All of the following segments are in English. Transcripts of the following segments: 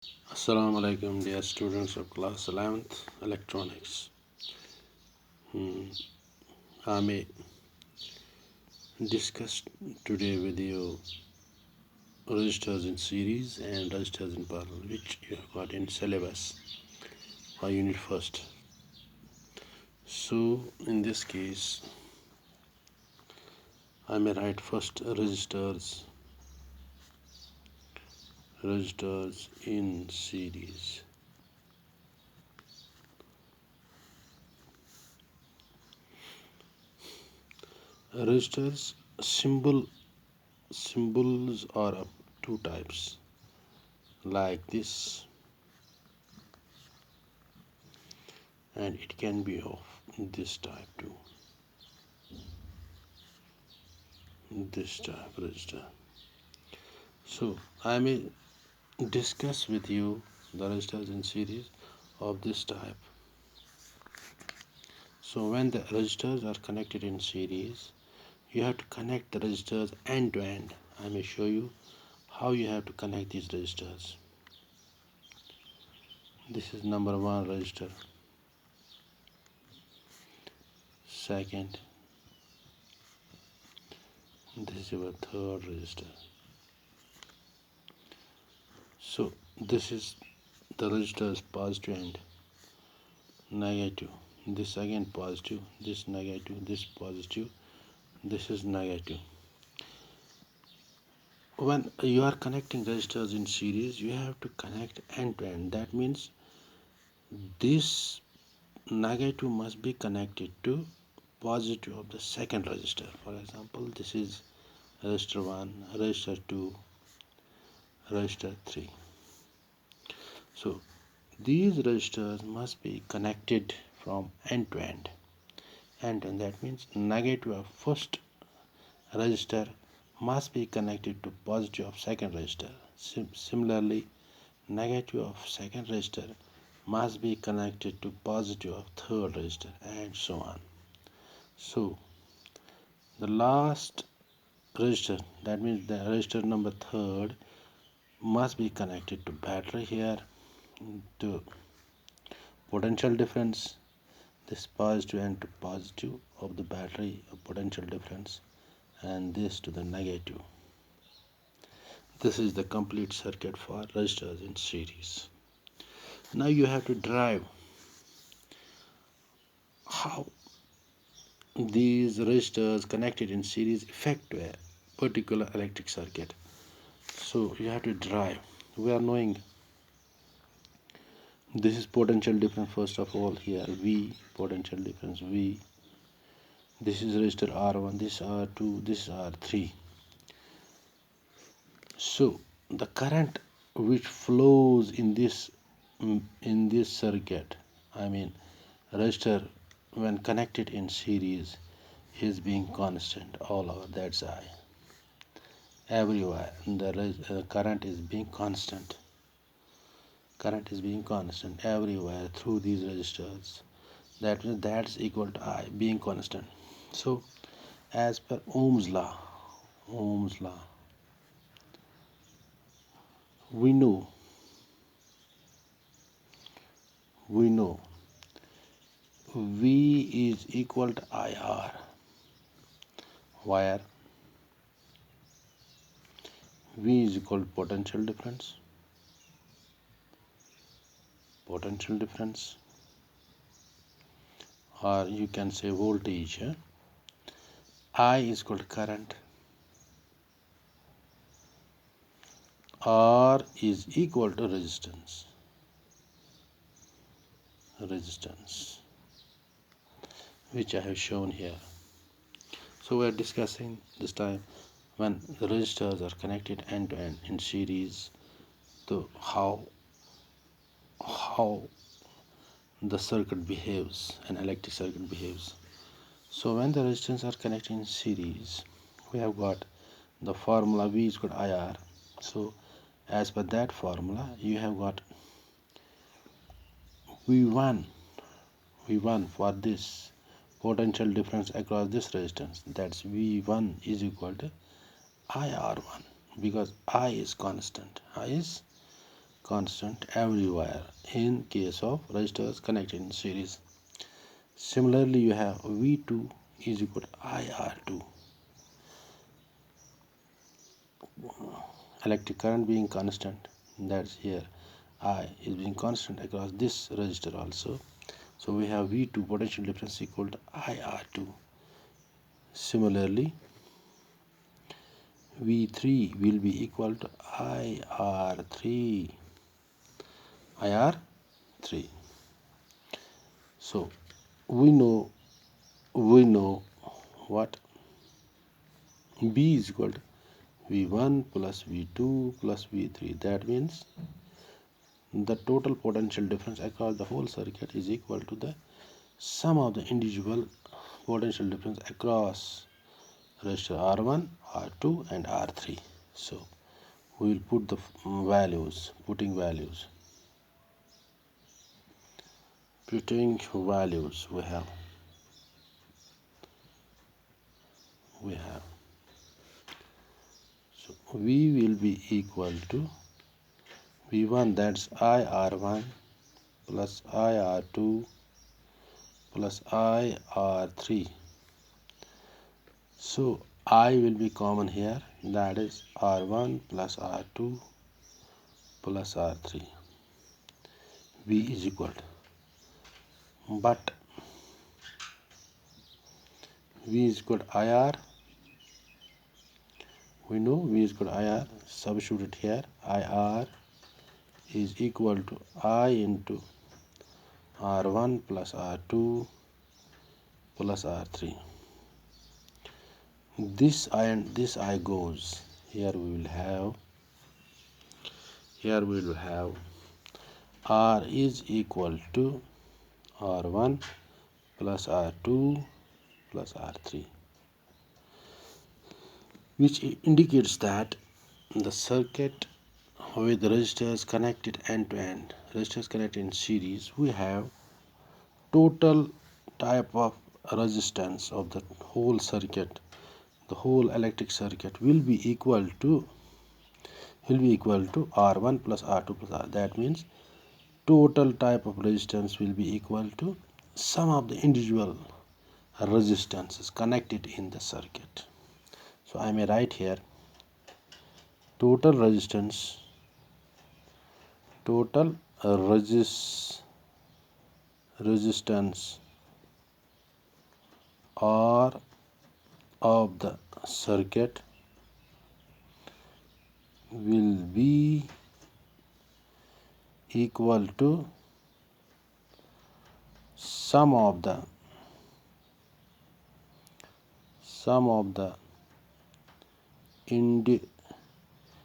Assalamu alaikum, dear students of class 11th electronics. I may discuss today with you registers in series and registers in parallel, which you have got in syllabus for unit first. So in this case, I may write first registers in series. Registers symbols are of two types, like this, and it can be of this type too. This type register. So I may discuss with you the registers in series of this type. So when the registers are connected in series, you have to connect the registers end to end. I may show you how you have to connect these registers. This is number one register. Second, this is your third register. So this is the registers positive and negative. This again positive, this negative, this positive, this is negative. When you are connecting registers in series, you have to connect end to end. That means this negative must be connected to positive of the second register. For example, this is register 1, register 2, register 3. So these registers must be connected from end to end. And that means negative of first register must be connected to positive of second register. Similarly, negative of second register must be connected to positive of third register, and so on. So the last register, that means the register number third, must be connected to battery here, to potential difference, this positive and to positive of the battery of potential difference, and this to the negative. This is the complete circuit for registers in series. Now you have to derive how these resistors connected in series affect a particular electric circuit. So you have to derive. We are knowing this is potential difference first of all here, V, potential difference V. This is resistor R1, this R2, this R3. So the current which flows in this circuit, I mean resistor when connected in series, is being constant all over. That's I. Everywhere the current is being constant. Current is being constant everywhere through these resistors. That means that's equal to I being constant. So as per Ohm's law, we know we know V is equal to IR, where V is equal to potential difference, or you can say voltage. I is equal to current. R is equal to resistance, which I have shown here. So we are discussing this time when the resistors are connected end to end in series, to how the circuit behaves, an electric circuit behaves. So when the resistors are connected in series, we have got the formula V is equal to IR. So as per that formula, you have got V1 for this potential difference across this resistance. That's V1 is equal to IR1, because I is constant. I is constant everywhere in case of resistors connected in series. Similarly, you have V2 is equal to IR2. Electric current being constant, that's here I is being constant across this resistor also. So we have V2 potential difference equal to IR2. Similarly, V3 will be equal to IR3. IR3. So we know what B is equal to V1 plus V2 plus V3. That means the total potential difference across the whole circuit is equal to the sum of the individual potential difference across resistor R1, R2 and R3. So we will put the values, putting values we have so V will be equal to V1, that's IR1 plus IR2 plus IR3. So I will be common here, that is R1 plus R2 plus R3. V is equal to, but V is equal to IR. We know V is equal to IR. Substitute it here. IR is equal to I into R1 plus R2 plus R3. This I and this I goes. Here we will have R is equal to R1 plus R2 plus R3, which indicates that the circuit with resistors connected end to end, resistors connected in series, we have total type of resistance of the whole circuit, the whole electric circuit will be equal to R1 plus R2 plus R. That means total type of resistance will be equal to sum of the individual resistances connected in the circuit. So I may write here total resistance, total resistance R of the circuit will be equal to sum of the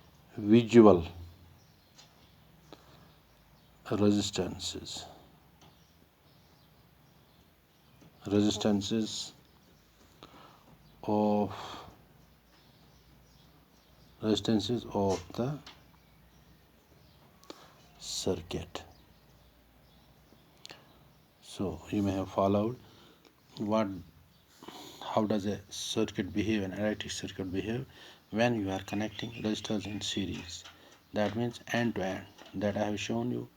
individual resistances of the circuit. So you may have followed how does a circuit behave, an electric circuit behave when you are connecting resistors in series. That means end to end, that I have shown you.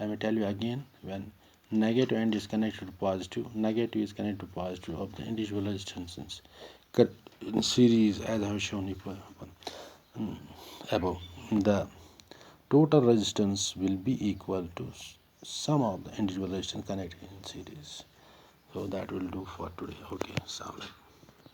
I may tell you again, when negative end is connected to positive, negative is connected to positive of the individual resistances cut in series, as I have shown you above. The total resistance will be equal to sum of the individual resistance connected in series. So that will do for today. Okay, Assalamu alaikum.